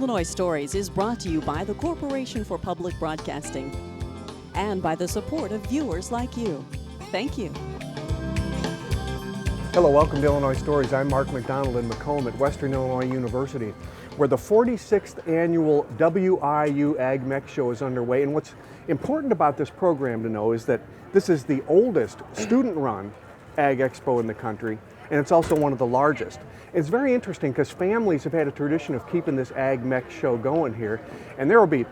Illinois Stories is brought to you by the Corporation for Public Broadcasting and by the support of viewers like you. Thank you. Hello, welcome to Illinois Stories. I'm Mark McDonald in Macomb at Western Illinois University, where the 46th annual WIU Ag Mech Show is underway. And what's important about this program to know is that this is the oldest student-run Ag Expo in the country, and it's also one of the largest. It's very interesting because families have had a tradition of keeping this Ag Mech Show going here, and there will be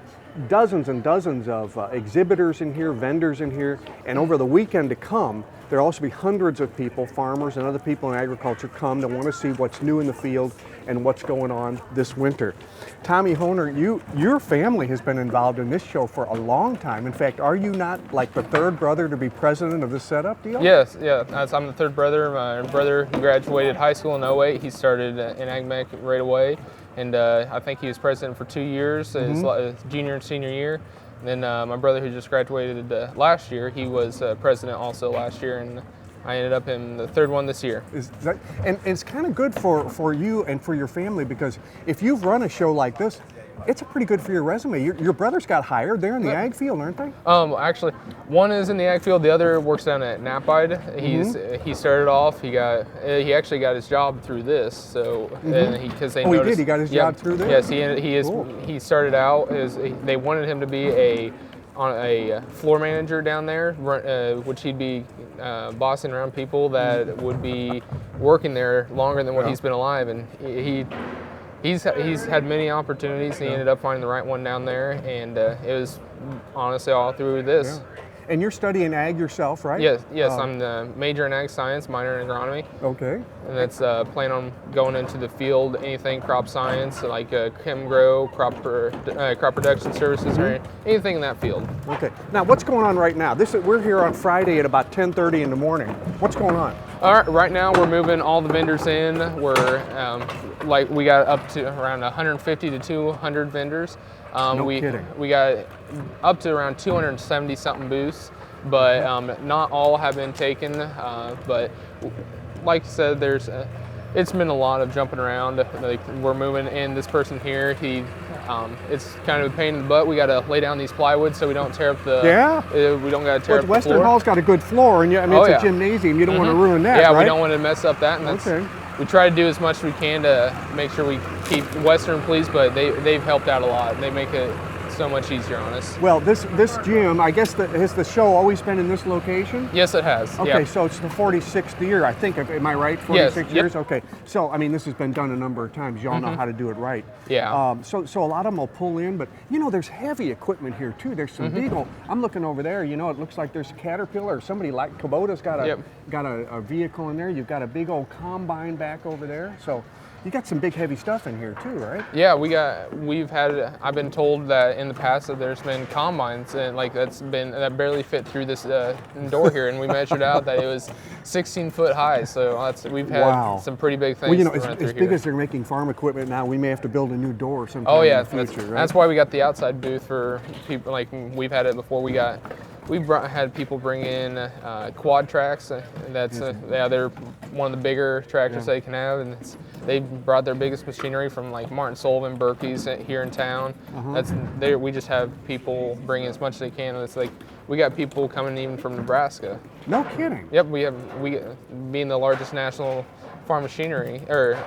dozens and dozens of exhibitors in here, vendors in here, and over the weekend to come, there'll also be hundreds of people, farmers and other people in agriculture, come to want to see what's new in the field and what's going on this winter. Tommy Honer, your family has been involved in this show for a long time. In fact, are you not like the third brother to be president of this setup deal? Yes, yeah. I'm the third brother. My brother graduated high school in 08. He started in Ag Mech right away. And I think he was president for 2 years, his junior and senior year. And then my brother, who just graduated last year, he was president also last year, and I ended up in the third one this year. And it's kind of good for you and for your family, because if you've run a show like this, it's pretty good for your resume. Your brothers got hired. They're in the ag field, aren't they? Actually, one is in the ag field. The other works down at Napide. He started off. He actually got his job through this. So because they noticed, he did. He got his job through this. Yes, Cool. He started out as they wanted him to be a floor manager down there, which he'd be bossing around people that would be working there longer than what he's been alive, and He's had many opportunities. He ended up finding the right one down there, and it was honestly all through this. Yeah. And you're studying ag yourself, right? Yes. I'm the major in ag science, minor in agronomy. Okay. And that's plan on going into the field, anything crop science, like chem grow, crop production services, or anything in that field. Okay. Now, what's going on right now? We're here on Friday at about 10:30 in the morning. What's going on? All right. Right now, we're moving all the vendors in. We're we got up to around 150 to 200 vendors. No kidding. We got up to around 270 something booths, but not all have been taken. But like you said, it's been a lot of jumping around. Like we're moving in this person here. It's kind of a pain in the butt. We got to lay down these plywood so we don't tear up the. Yeah. We don't got to tear up the Western floor. Hall's got a good floor, and it's a gymnasium. You don't want to ruin that, Yeah, right? we don't want to mess up that. And that's, we try to do as much as we can to make sure we keep Western pleased, but they've helped out a lot. They make it so much easier on us. Well, this gym, I guess, has the show always been in this location? Yes, it has. Okay, yeah. so it's the 46th year, I think. Am I right? 46 years? Yep. Okay. So, I mean, this has been done a number of times. You all know how to do it right. Yeah. So a lot of them will pull in, but, there's heavy equipment here, too. There's some big old, I'm looking over there, it looks like there's a Caterpillar or somebody like Kubota's got a vehicle in there. You've got a big old combine back over there. So you got some big heavy stuff in here too, right? Yeah, I've been told that in the past that there's been combines and that barely fit through this door here, and we measured out that it was 16 foot high. So we've had some pretty big things. Well, as big as they're making farm equipment now, we may have to build a new door sometime in the future, right? That's why we got the outside booth for people. Like we've had it before. We've had people bring in quad tracks. They're one of the bigger tractors they can have, and they brought their biggest machinery from like Martin Sullivan, Berkey's here in town. We just have people bring as much as they can. And it's like we got people coming even from Nebraska. No kidding. Yep, we being the largest national farm machinery or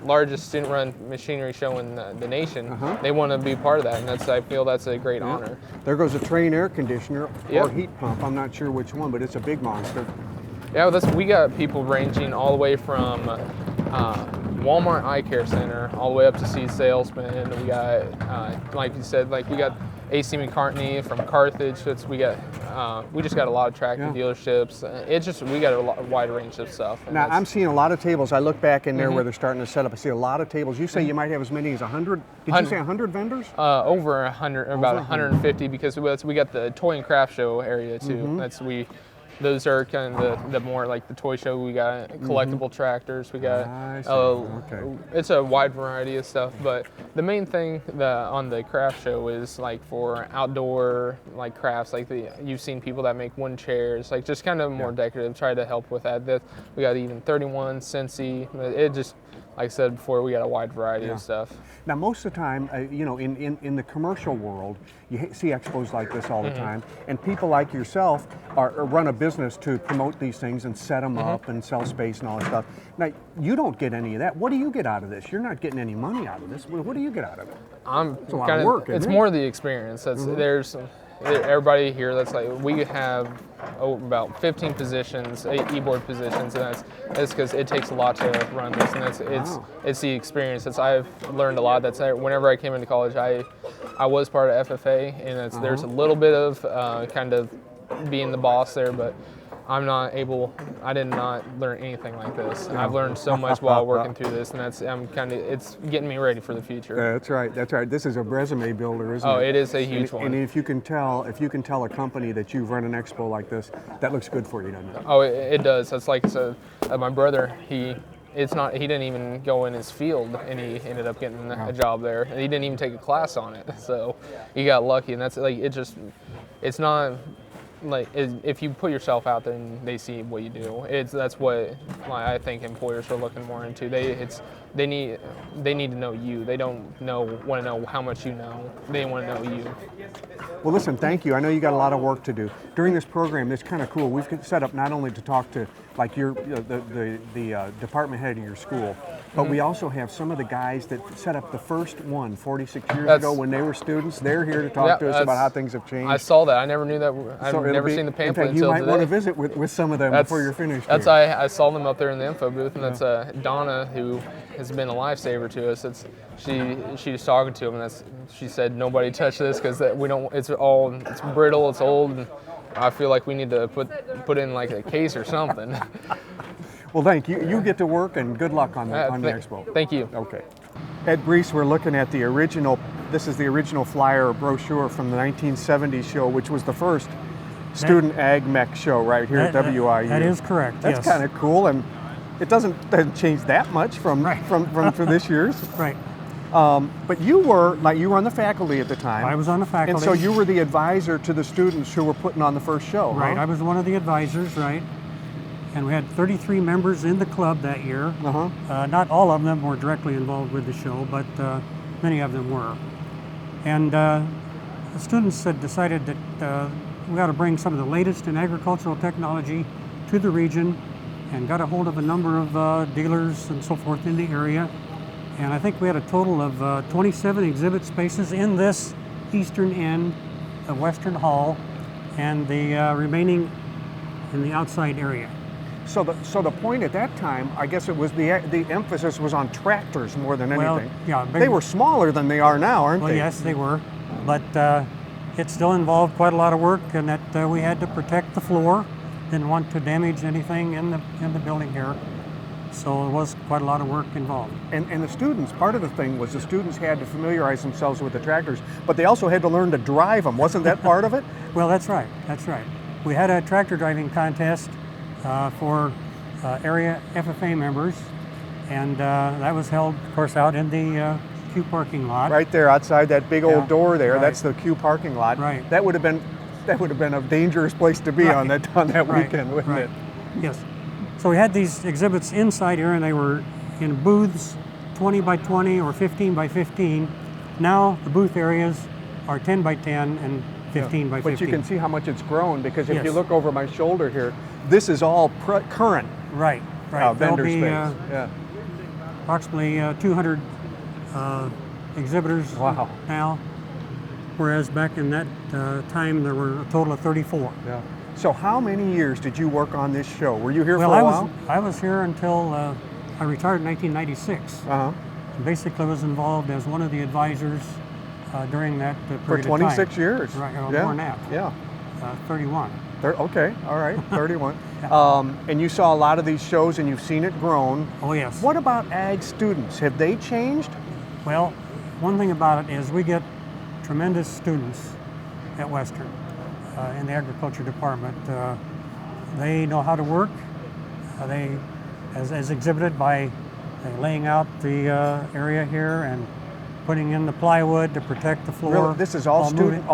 largest student-run machinery show in the nation. They want to be part of that, and I feel that's a great honor. There goes a Train air conditioner or heat pump. I'm not sure which one, but it's a big monster. Yeah, we got people ranging all the way from Walmart Eye Care Center all the way up to seed salesmen. We got, like you said, we got AC McCartney from Carthage. We just got a lot of tractor dealerships. We got a wide range of stuff. Now I'm seeing a lot of tables. I look back in there where they're starting to set up. I see a lot of tables. You say you might have as many as 100? Did you say 100 vendors? Over 100, about 150, because we got the toy and craft show area too. Those are kind of the more like the toy show. We got collectible tractors. We got it's a wide variety of stuff. But the main thing on the craft show is like for outdoor like crafts. Like you've seen people that make wooden chairs, like just kind of more decorative. Try to help with that. We got even 31 Cincy. like I said before, we got a wide variety of stuff. Now, most of the time, you know, in the commercial world, you see expos like this all the time, and people like yourself run a business to promote these things and set them up and sell space and all that stuff. Now, you don't get any of that. What do you get out of this? You're not getting any money out of this. What do you get out of it? It's a lot of work, isn't It's it? more the experience. There's everybody here that's like, we have about 15 positions, 8 e-board positions, and that's because it takes a lot to run this, and it's the experience. I've learned a lot. Whenever I came into college, I was part of FFA, and there's a little bit of kind of being the boss there, but I did not learn anything like this. I've learned so much while working through this, and it's getting me ready for the future. That's right. That's right. This is a resume builder, isn't it? Oh, it is a huge one. And if you can tell a company that you've run an expo like this, that looks good for you, doesn't it? Oh, it does. It's like my brother. He didn't even go in his field, and he ended up getting a job there. And he didn't even take a class on it, so he got lucky. And that's like it's not. Like, if you put yourself out there and they see what you do, that's what I think employers are looking more into. They need to know you. They don't want to know how much you know. They want to know you. Well, listen, thank you. I know you got a lot of work to do. During this program, it's kind of cool. We've set up not only to talk to like the department head of your school, but we also have some of the guys that set up the first one 46 years ago when they were students. They're here to talk to us about how things have changed. I saw that. I never knew that. I've never seen the pamphlet in fact, until you might today. want to visit with some of them before you're finished. I saw them up there in the info booth, and that's Donna, who has been a lifesaver to us. She was talking to him, and she said nobody touch this because we don't. It's brittle, it's old, and I feel like we need to put in like a case or something. Well, thank you. You get to work, and good luck on the expo. Thank you. Okay. Ed Brees, we're looking at the original. This is the original flyer or brochure from the 1970s show, which was the first student ag mech show right here at WIU. That is correct. That's kind of cool, and it doesn't change that much from this year's. Right. But you were on the faculty at the time. I was on the faculty. And so you were the advisor to the students who were putting on the first show. Right. Huh? I was one of the advisors. Right. And we had 33 members in the club that year. Not all of them were directly involved with the show, but many of them were. And the students had decided that we got to bring some of the latest in agricultural technology to the region, and got a hold of a number of dealers and so forth in the area. And I think we had a total of 27 exhibit spaces in this eastern end of Western Hall, and the remaining in the outside area. So the point at that time, I guess it was the emphasis was on tractors more than anything. Well, yeah, they were smaller than they are now, aren't they? Well, yes, they were, but it still involved quite a lot of work, and that we had to protect the floor. Didn't want to damage anything in the building here, so it was quite a lot of work involved. And the students, part of the thing was the students had to familiarize themselves with the tractors, but they also had to learn to drive them. Wasn't that part of it? Well, that's right. That's right. We had a tractor driving contest for area FFA members, and that was held, of course, out in the Q parking lot. Right there, outside that big old door there. Right. That's the Q parking lot. Right. That would have been a dangerous place to be on that weekend, wouldn't it? Yes. So we had these exhibits inside here, and they were in booths, 20 by 20 or 15 by 15. Now the booth areas are 10 by 10 and 15 by 15. But you can see how much it's grown, because if you look over my shoulder here, this is all current. Right. Vendor There'll be, space. approximately 200 exhibitors now, whereas back in that time there were a total of 34. Yeah. So how many years did you work on this show? Were you here for a while? I was here until I retired in 1996. Basically was involved as one of the advisors during that period for 26 of time. years. Right, more than that. Yeah. 31. Okay, all right, 31. And you saw a lot of these shows, and you've seen it grown. Oh, yes. What about ag students? Have they changed? Well, one thing about it is we get tremendous students at Western in the agriculture department. They know how to work. They, as exhibited by laying out the area here and putting in the plywood to protect the floor. Really? This is all student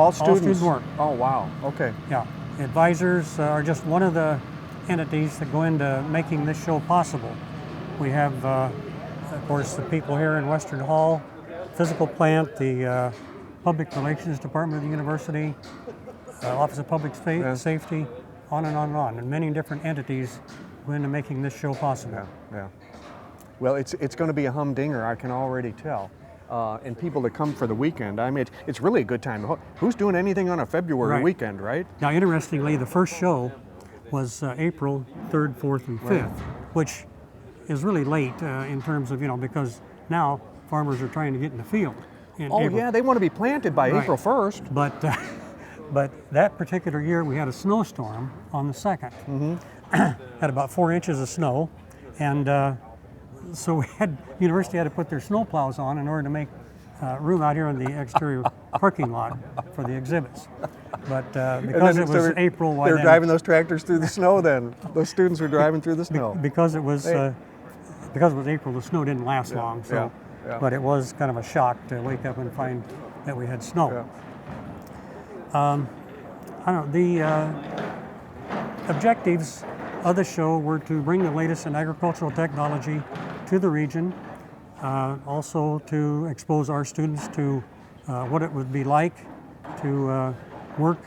work. Oh, wow. Okay. Yeah. Advisors are just one of the entities that go into making this show possible. We have of course, the people here in Western Hall, physical plant, the Public Relations Department of the university, Office of Public Safety, on and on and on, and many different entities go into making this show possible. Yeah. Well, it's going to be a humdinger, I can already tell. And people that come for the weekend, I mean, it's really a good time. Who's doing anything on a February weekend, right? Now, interestingly, the first show was April 3rd, 4th, and 5th, which is really late in terms of, because now farmers are trying to get in the field. Yeah, they want to be planted by April 1st. But that particular year, we had a snowstorm on the 2nd. Had about 4 inches of snow, and so university had to put their snow plows on in order to make room out here in the exterior parking lot for the exhibits. But because it was April, they were driving those tractors through the snow. Then those students were driving through the snow because it was April. The snow didn't last long, so but it was kind of a shock to wake up and find that we had snow. I don't know, the objectives of the show were to bring the latest in agricultural technology to the region, also to expose our students to what it would be like to work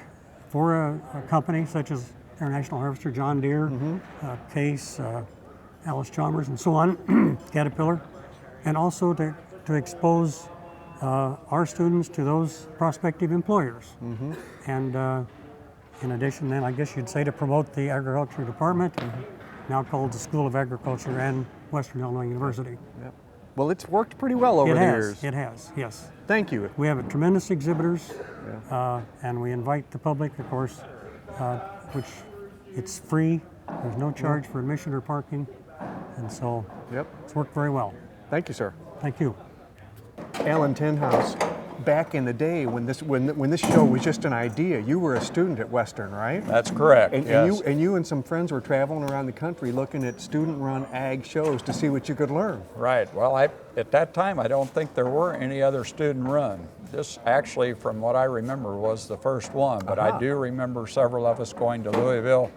for a company such as International Harvester, John Deere, Case, Alice Chalmers, and so on, Caterpillar, and also to expose our students to those prospective employers. And in addition, then, I guess you'd say to promote the agriculture department, now called the School of Agriculture and Western Illinois University. Yep. Well, it's worked pretty well over the years. It has, yes. Thank you. We have tremendous exhibitors, and we invite the public, of course, which it's free. There's no charge for admission or parking, and so it's worked very well. Thank you, sir. Thank you. Alan Tenhouse, back in the day when this show was just an idea, you were a student at Western, right? That's correct. And, yes. and you and some friends were traveling around the country looking at student-run ag shows to see what you could learn. Right. Well, at that time, I don't think there were any other student-run. This actually, from what I remember, was the first one. But I do remember several of us going to Louisville,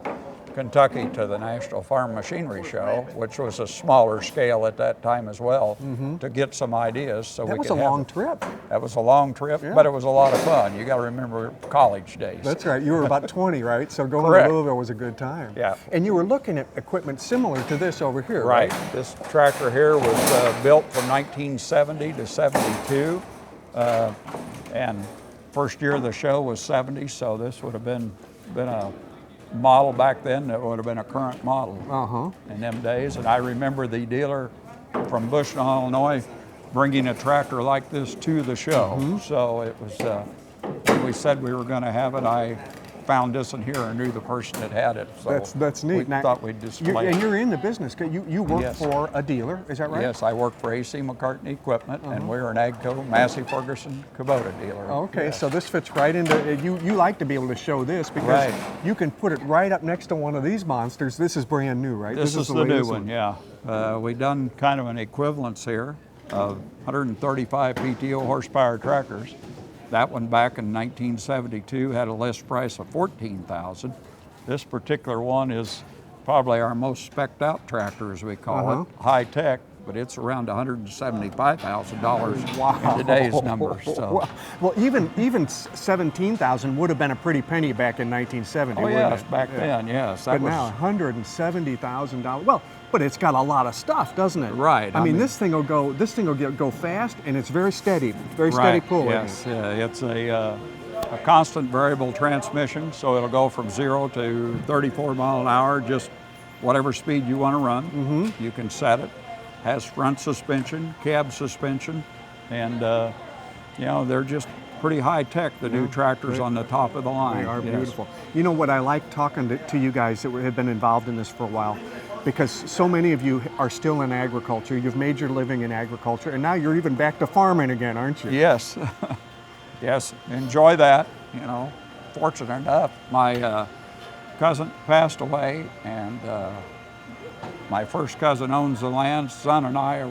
Kentucky, to the National Farm Machinery Show, which was a smaller scale at that time as well, to get some ideas. So that was a long trip. That was a long trip, but it was a lot of fun. You got to remember college days. That's right. You were about 20, right? So going to Louisville was a good time. Yeah. And you were looking at equipment similar to this over here, right? This tractor here was built from 1970 to 72, and first year of the show was 70, so this would have been a model back then that would have been a current model in them days. And I remember the dealer from Bushnell, Illinois, bringing a tractor like this to the show. So it was, when we said we were going to have it, I found this in here and knew the person that had it. So that's neat. We thought we'd display it. And you're in the business. You work for a dealer, is that right? Yes, I work for AC McCartney Equipment, and we're an AGCO Massey Ferguson Kubota dealer. Okay, so this fits right into, you like to be able to show this because you can put it right up next to one of these monsters. This is brand new, right? This is the new one, yeah. We've done kind of an equivalence here of 135 PTO horsepower tractors. That one back in 1972 had a list price of $14,000. This particular one is probably our most spec'd out tractor, as we call it, high tech, but it's around $175,000 in today's numbers. So. Well, even $17,000 would have been a pretty penny back in 1970. Oh yes, back then, yes. But now $170,000. Well, but it's got a lot of stuff, doesn't it? Right. I mean, this thing will go fast, and it's very steady, steady pull. Yes, it's a constant variable transmission, so it'll go from 0 to 34 mile an hour, just whatever speed you want to run. You can set it. Has front suspension, cab suspension, and they're just pretty high tech, the new tractors on the top of the line. They are beautiful. You know what I like talking to you guys that have been involved in this for a while, because so many of you are still in agriculture. You've made your living in agriculture, and now you're even back to farming again, aren't you? Yes. Yes, enjoy that. Fortunate enough, my cousin passed away, and my first cousin owns the land. Son and I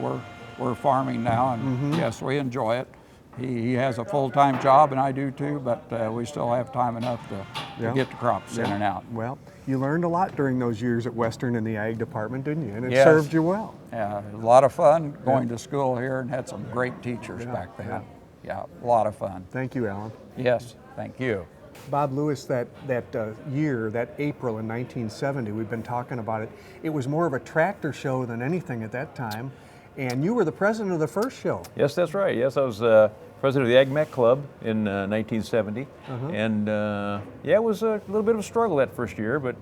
we're farming now, and yes, we enjoy it. He has a full-time job, and I do too, but we still have time enough to get the crops in and out. Well, You learned a lot during those years at Western in the ag department, didn't you? And it Yes. served you well. Yeah, a lot of fun going to school here and had some great teachers back then. Yeah, a lot of fun. Thank you, Alan. Yes, thank you. Bob Lewis, that year, that April in 1970, we've been talking about it. It was more of a tractor show than anything at that time. And you were the president of the first show. Yes, that's right. Yes, I was president of the Ag Mech Club in 1970. And yeah, it was a little bit of a struggle that first year, but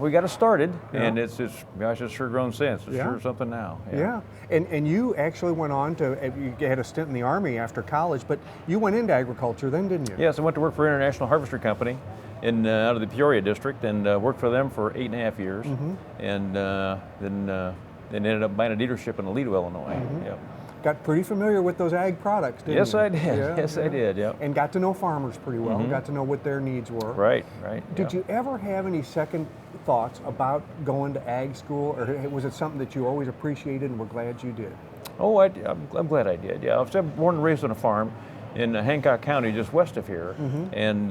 we got it started, and it's gosh, it's sure grown since. It's sure something now. Yeah. And you actually went on to, you had a stint in the Army after college, but you went into agriculture then, didn't you? Yes, I went to work for International Harvester Company in out of the Peoria district, and worked for them for 8.5 years, and then ended up buying a dealership in Aledo, Illinois. Yep. Got pretty familiar with those ag products, didn't Yes, you? I did. Yes, I did. Yeah. And got to know farmers pretty well. Got to know what their needs were. Right. Did you ever have any second thoughts about going to ag school, or was it something that you always appreciated and were glad you did? Oh, I'm glad I did. Yeah, I was born and raised on a farm in Hancock County, just west of here, and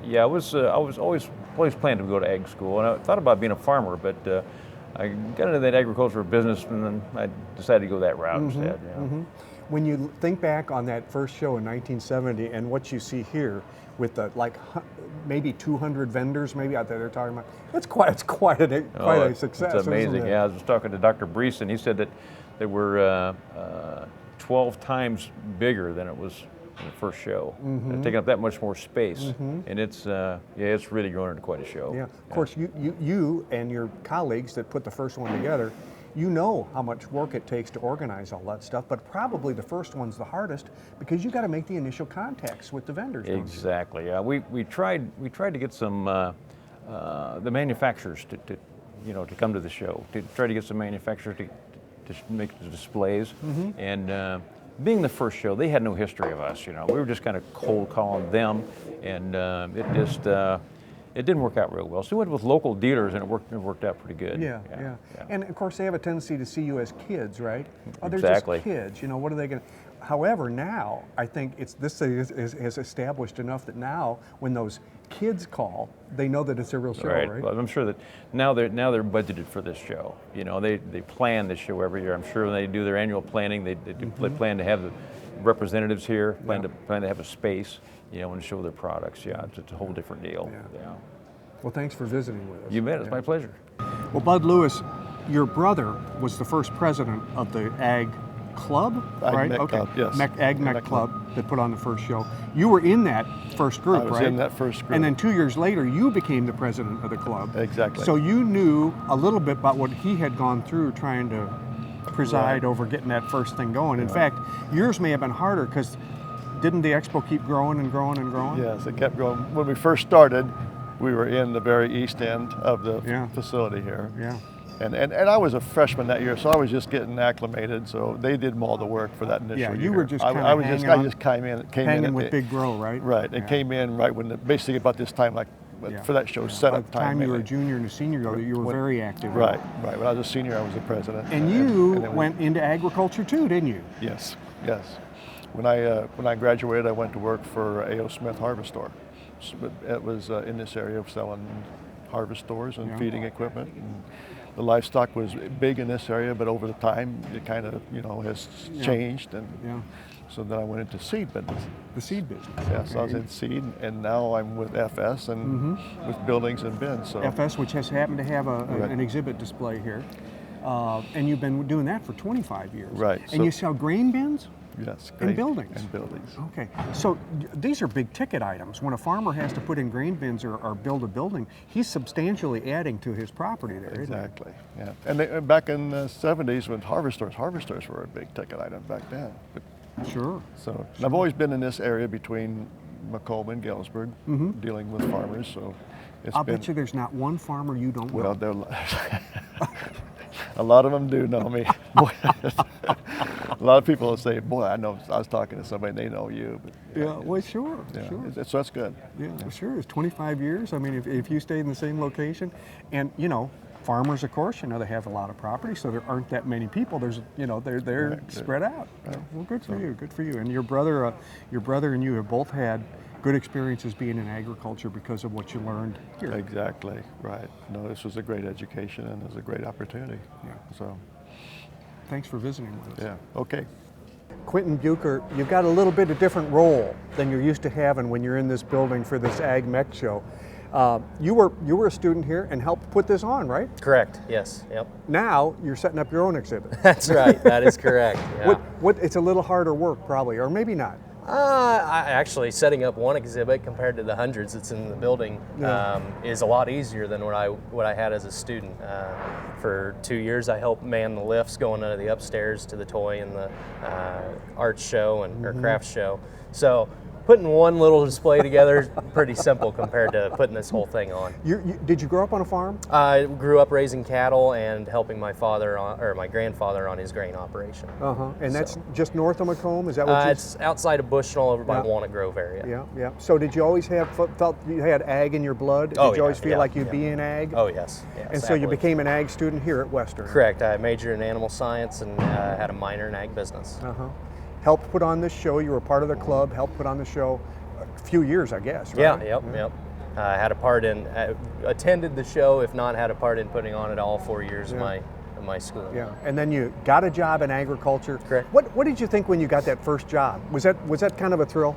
yeah, I was always planning to go to ag school, and I thought about being a farmer, but I got into that agricultural business, and then I decided to go that route instead. Yeah. When you think back on that first show in 1970 and what you see here with the maybe 200 vendors maybe out there they're talking about, it's quite a success. It's amazing. Isn't it? Yeah, I was talking to Dr. Brees, and he said that they were 12 times bigger than it was in the first show. They're taking up that much more space, and it's it's really grown into quite a show. Yeah, of course, you and your colleagues that put the first one together, you know how much work it takes to organize all that stuff, but probably the first one's the hardest because you got to make the initial contacts with the vendors. Exactly. Yeah, we tried to get some the manufacturers to come to the show, to try to get some manufacturers to make the displays, and being the first show, they had no history of us. We were just kind of cold calling them, and it didn't work out real well. So we went with local dealers, and it worked out pretty good. Yeah. And of course, they have a tendency to see you as kids, right? Oh, they're Exactly. just kids. What are they going to? However, now I think this is established enough that now when those kids call, they know that it's a real show, right? Well, I'm sure that now they're budgeted for this show. They plan this show every year. I'm sure when they do their annual planning, they plan to have the representatives here, plan to have a space, and show their products. Yeah, it's a whole different deal. Yeah. Well, thanks for visiting with us. You bet. It's my pleasure. Well, Bud Lewis, your brother was the first president of the Ag Club, right? Mech Club, yes. Ag Mech Club that put on the first show. You were in that first group, I was right? in that first group. And then 2 years later, you became the president of the club. Exactly. So you knew a little bit about what he had gone through trying to preside over getting that first thing going. In fact, yours may have been harder because didn't the expo keep growing and growing and growing? Yes, it kept growing. When we first started, we were in the very east end of the facility here. Yeah. And I was a freshman that year, so I was just getting acclimated. So they did all the work for that initial year. Yeah, you were just I just came hanging in with Big Grow, right? Right. It came in right when basically about this time, for that show setup By the time time. you were a junior and a senior, you were very active. Right. When I was a senior, I was the president. And you went into agriculture too, didn't you? Yes. When I graduated, I went to work for A.O. Smith Harvest Store. It was in this area of selling harvest stores and feeding equipment. And the livestock was big in this area, but over the time it kind of has changed. And so then I went into seed business. The seed business. Yes, I was in seed, and now I'm with FS and with buildings and bins. So FS, which has happened to have an exhibit display here, and you've been doing that for 25 years. Right. And you sell grain bins? Yes. And buildings. And buildings. Okay. So these are big ticket items. When a farmer has to put in grain bins or build a building, he's substantially adding to his property there. Exactly. Yeah. And back in the 70s when harvesters were a big ticket item back then. Sure. So I've always been in this area between Macomb and Galesburg, dealing with farmers. So I'll bet you there's not one farmer you don't know. Well, a lot of them do know me. A lot of people will say, "Boy, I was talking to somebody, they know you." But, well, sure. So that's good. Yeah, sure. It's 25 years. I mean, if you stayed in the same location, and farmers, of course, they have a lot of property, so there aren't that many people. There's, they're spread out. Right. Well, good for you. Good for you. And your brother and you have both had good experiences being in agriculture because of what you learned here. Exactly, right. No, this was a great education and it was a great opportunity. Yeah. So, Thanks for visiting with us. yeah, okay. Quentin Bucher, you've got a little bit of different role than you're used to having when you're in this building for this Ag Mech show. You were a student here and helped put this on, right? Correct. Yes. Yep. Now you're setting up your own exhibit. That's right. That is correct. Yeah. It's a little harder work probably, or maybe not. Actually, setting up one exhibit compared to the hundreds that's in the building is a lot easier than what I had as a student. For 2 years, I helped man the lifts going out of the upstairs to the toy and the art show and or craft show. So putting one little display together is pretty simple compared to putting this whole thing on. Did you grow up on a farm? I grew up raising cattle and helping my father or my grandfather on his grain operation. And that's just north of Macomb? Is that what it's outside of Bushnell over by Walnut Grove area. Yeah. So did you always felt you had ag in your blood? Oh, did you always feel like you'd be in ag? Oh, yes. And so you became an ag student here at Western? Correct. I majored in animal science and had a minor in ag business. Helped put on this show. You were part of the club. Helped put on the show a few years, I guess. Right? Yeah. Yep. Had a part in attended the show. If not, had a part in putting on it all 4 years of my school. Yeah. And then you got a job in agriculture. Correct. What did you think when you got that first job? Was that kind of a thrill?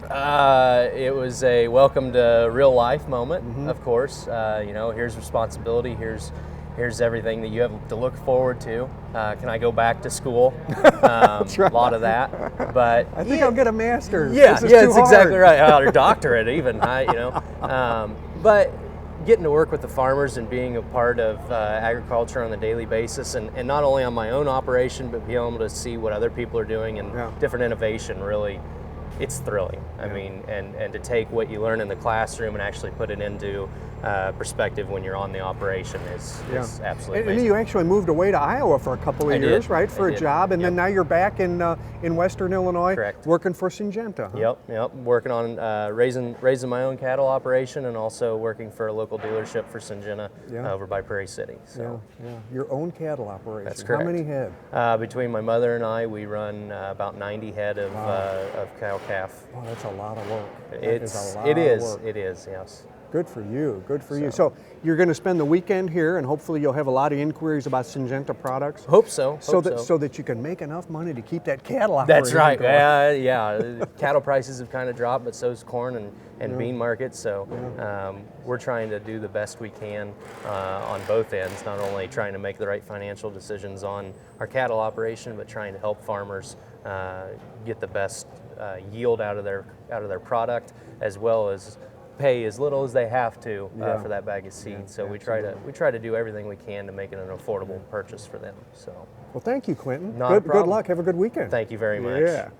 It was a welcome to real life moment. Of course. Here's responsibility. Here's everything that you have to look forward to. Can I go back to school? That's right. A lot of that, but I think I'll get a master's. Yeah, this is it's too hard. exactly right. Or doctorate even. But getting to work with the farmers and being a part of agriculture on a daily basis, and not only on my own operation, but being able to see what other people are doing and different innovation, really, it's thrilling. I mean, and to take what you learn in the classroom and actually put it into perspective when you're on the operation is absolutely amazing. And then you actually moved away to Iowa for a couple of years, right, for a job, and then now you're back in Western Illinois, Correct. working for Syngenta. Huh? Yep. Working on raising my own cattle operation and also working for a local dealership for Syngenta over by Prairie City. So. Yeah. Your own cattle operation. That's correct. How many head? Between my mother and I, we run about 90 head of cow-calf. Oh, that's a lot of work. It is, yes. Good for you. So you're going to spend the weekend here, and hopefully you'll have a lot of inquiries about Syngenta products. Hope so. So that you can make enough money to keep that cattle operation. That's right. Going. Cattle prices have kind of dropped, but so's corn and bean markets. So we're trying to do the best we can on both ends. Not only trying to make the right financial decisions on our cattle operation, but trying to help farmers get the best yield out of their product, as well as pay as little as they have to for that bag of seed. So we try to do everything we can to make it an affordable purchase for them. So well, thank you, Quentin. Not a problem. Good luck. Have a good weekend. Thank you very much. Yeah.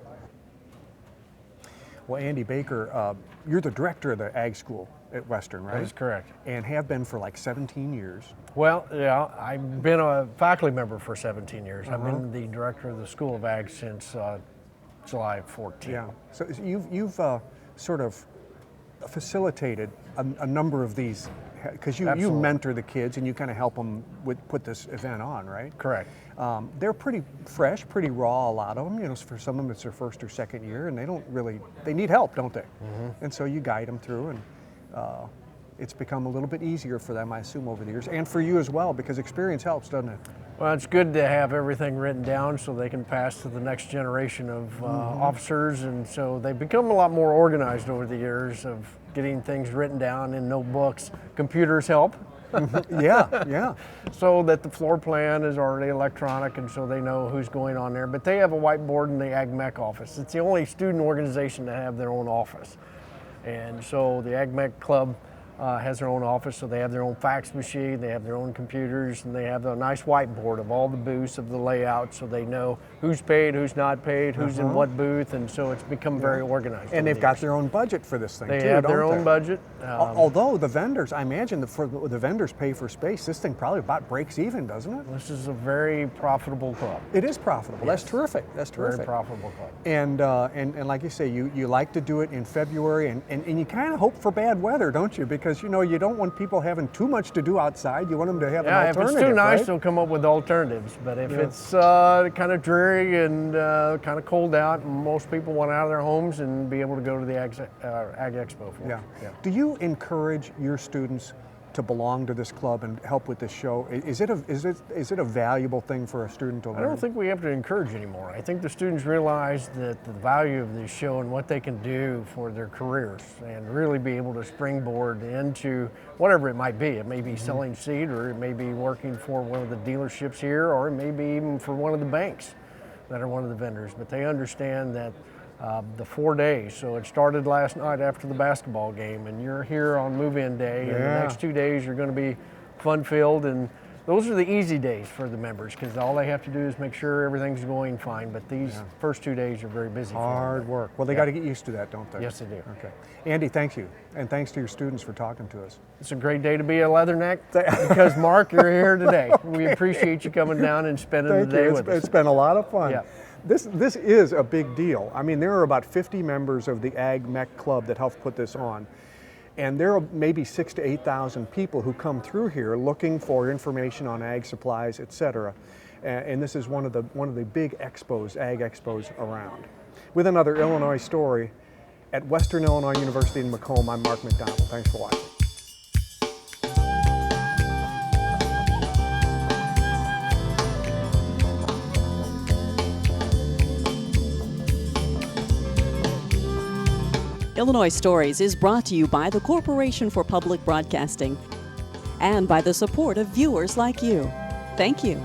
Well, Andy Baker, you're the director of the Ag School at Western, right? That is correct. And have been for like 17 years. Well, yeah, I've been a faculty member for 17 years. I've been the director of the School of Ag since July 14. Yeah. So you've sort of facilitated a number of these, because you mentor the kids and you kind of help them put this event on, right? Correct. They're pretty fresh, pretty raw, a lot of them. For some of them it's their first or second year, and they need help, don't they? And so you guide them through, and it's become a little bit easier for them, I assume, over the years, and for you as well, because experience helps, doesn't it? Well, it's good to have everything written down so they can pass to the next generation of officers, and so they've become a lot more organized over the years of getting things written down in notebooks. Computers help. Yeah. So that the floor plan is already electronic, and so they know who's going on there. But they have a whiteboard in the Ag Mech office. It's the only student organization to have their own office. And so the Ag Mech Club has their own office, so they have their own fax machine, they have their own computers, and they have a nice whiteboard of all the booths of the layout, so they know who's paid, who's not paid, who's in what booth, and so it's become very organized. And they've got their own budget for this thing too. They have their own budget. Although the vendors, I imagine the vendors pay for space, this thing probably about breaks even, doesn't it? This is a very profitable club. It is profitable. Yes. That's terrific. Very profitable club. And like you say, you like to do it in February, and you kind of hope for bad weather, don't you? Because because you know you don't want people having too much to do outside. You want them to have an Yeah, if alternative. it's too nice, right? they'll come up with alternatives. But if it's kind of dreary and kind of cold out, and most people want out of their homes and be able to go to the Ag Expo for it. Yeah. Do you encourage your students to belong to this club and help with this show? Is it a valuable thing for a student to learn? I don't think we have to encourage anymore. I think the students realize that the value of this show and what they can do for their careers and really be able to springboard into whatever it might be. It may be selling seed, or it may be working for one of the dealerships here, or it may be even for one of the banks that are one of the vendors. But they understand that the 4 days, so it started last night after the basketball game, and you're here on move-in day, and the next 2 days are going to be fun-filled, and those are the easy days for the members because all they have to do is make sure everything's going fine. But these first 2 days are very busy. Hard work. Well, they got to get used to that, don't they? Yes, they do. Okay. Andy, thank you, and thanks to your students for talking to us. It's a great day to be a Leatherneck because, Mark, you're here today. We appreciate you coming down and spending the day with us. It's been a lot of fun. Yeah. This is a big deal. I mean, there are about 50 members of the Ag Mech Club that helped put this on. And there are maybe 6,000 to 8,000 people who come through here looking for information on ag supplies, etc. And this is one of the big expos, ag expos around. With another Illinois story, at Western Illinois University in Macomb, I'm Mark McDonald. Thanks for watching. Illinois Stories is brought to you by the Corporation for Public Broadcasting and by the support of viewers like you. Thank you.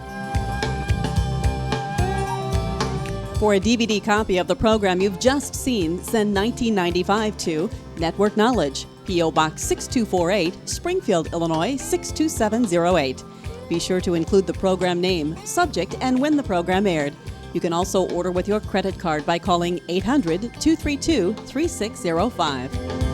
For a DVD copy of the program you've just seen, send $19.95 to Network Knowledge, P.O. Box 6248, Springfield, Illinois 62708. Be sure to include the program name, subject, and when the program aired. You can also order with your credit card by calling 800-232-3605.